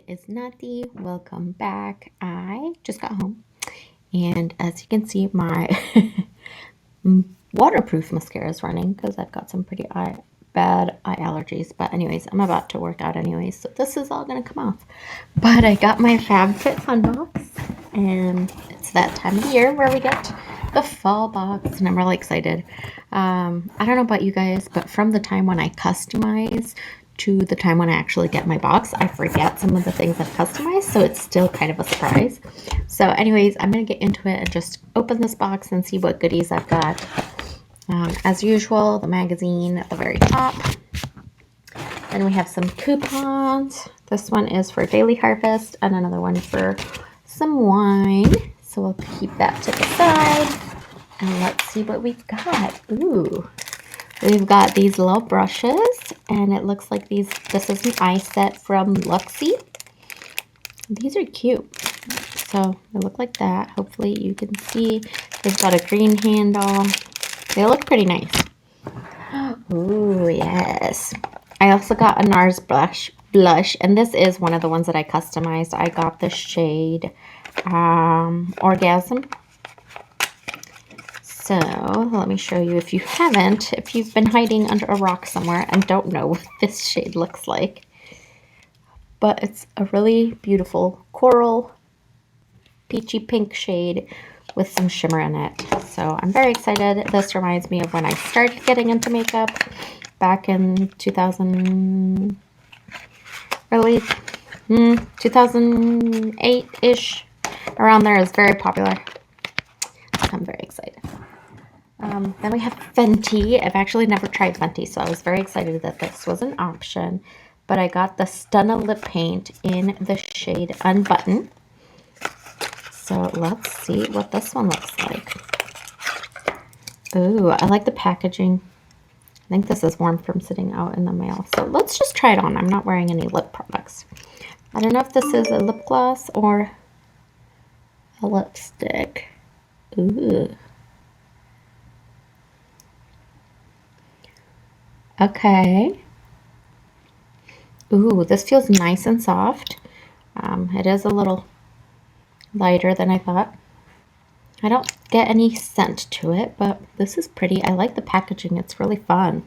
is Natty. Welcome back. I just got home, and as you can see, my waterproof mascara is running because I've got some pretty bad eye allergies. But anyways, I'm about to work out anyways, so this is all gonna come off. But I got my FabFitFun box, and it's that time of the year where we get the fall box, and I'm really excited. I don't know about you guys, but from the time when I customize to the time when I actually get my box, I forget some of the things I've customized, so it's still kind of a surprise. So anyways, I'm going to get into it and just open this box and see what goodies I've got. As usual, the magazine at the very top. Then we have some coupons. This one is for Daily Harvest and another one for some wine. So we'll keep that to the side. And let's see what we've got. Ooh. We've got these little brushes, and it looks like this is an eye set from Luxie. These are cute. So they look like that. Hopefully you can see. They've got a green handle. They look pretty nice. Ooh, yes. I also got a NARS blush, and this is one of the ones that I customized. I got the shade Orgasm. So let me show you, if you've been hiding under a rock somewhere and don't know what this shade looks like. But it's a really beautiful coral, peachy pink shade with some shimmer in it. So I'm very excited. This reminds me of when I started getting into makeup back in 2008-ish. Around there. Is very popular. I'm very excited. Then we have Fenty. I've actually never tried Fenty, so I was very excited that this was an option. But I got the Stunna lip paint in the shade Unbutton. So let's see what this one looks like. Ooh, I like the packaging. I think this is warm from sitting out in the mail. So let's just try it on. I'm not wearing any lip products. I don't know if this is a lip gloss or a lipstick. Ooh. Okay. Ooh, this feels nice and soft. It is a little lighter than I thought. I don't get any scent to it, but this is pretty. I like the packaging. It's really fun.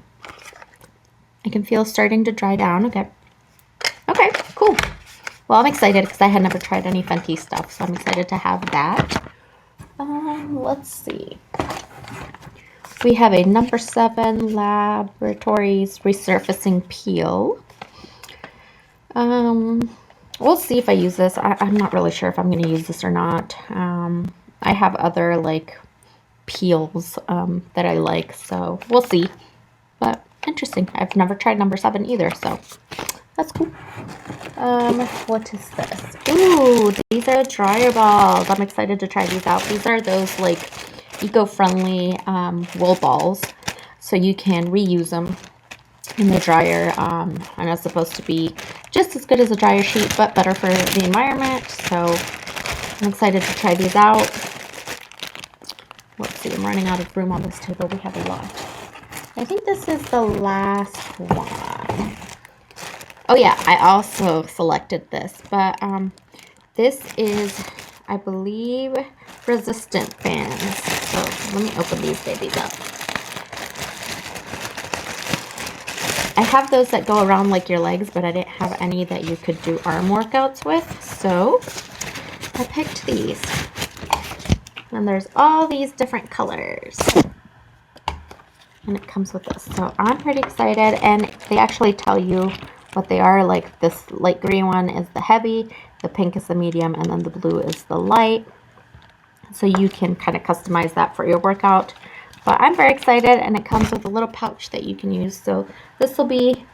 I can feel starting to dry down. Okay. Okay, cool. Well, I'm excited because I had never tried any Fenty stuff, so I'm excited to have that. Let's see. We have a No. 7 Laboratories Resurfacing Peel. We'll see if I use this. I'm not really sure if I'm going to use this or not. I have other, like, peels that I like, so we'll see. But interesting. I've never tried No. 7 either, so that's cool. What is this? Ooh, these are dryer balls. I'm excited to try these out. These are those, like, eco-friendly wool balls, so you can reuse them in the dryer, and it's supposed to be just as good as a dryer sheet, but better for the environment. So I'm excited to try these out. Let's see, I'm running out of room on this table. We have a lot. I think this is the last one. Oh yeah, I also selected this, but this is, I believe, resistant bands. So let me open these babies up. I have those that go around like your legs, but I didn't have any that you could do arm workouts with, so I picked these. And there's all these different colors. And it comes with this. So I'm pretty excited, and they actually tell you what they are. Like, this light green one is the heavy, the pink is the medium, and then the blue is the light. So you can kind of customize that for your workout. But I'm very excited, and it comes with a little pouch that you can use. So this will be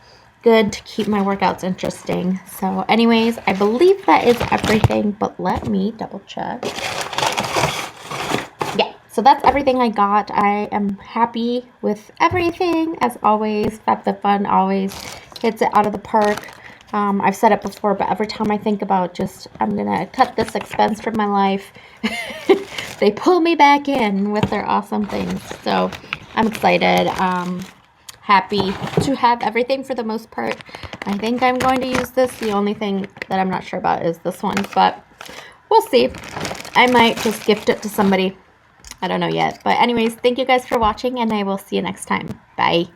good to keep my workouts interesting. So anyways, I believe that is everything, but let me double check. Yeah, so that's everything I got. I am happy with everything, as always. FabFitFun always hits it out of the park. I've said it before, but every time I think about I'm going to cut this expense from my life, they pull me back in with their awesome things. So I'm excited. happy to have everything for the most part. I think I'm going to use this. The only thing that I'm not sure about is this one, but we'll see. I might just gift it to somebody. I don't know yet. But anyways, thank you guys for watching, and I will see you next time. Bye.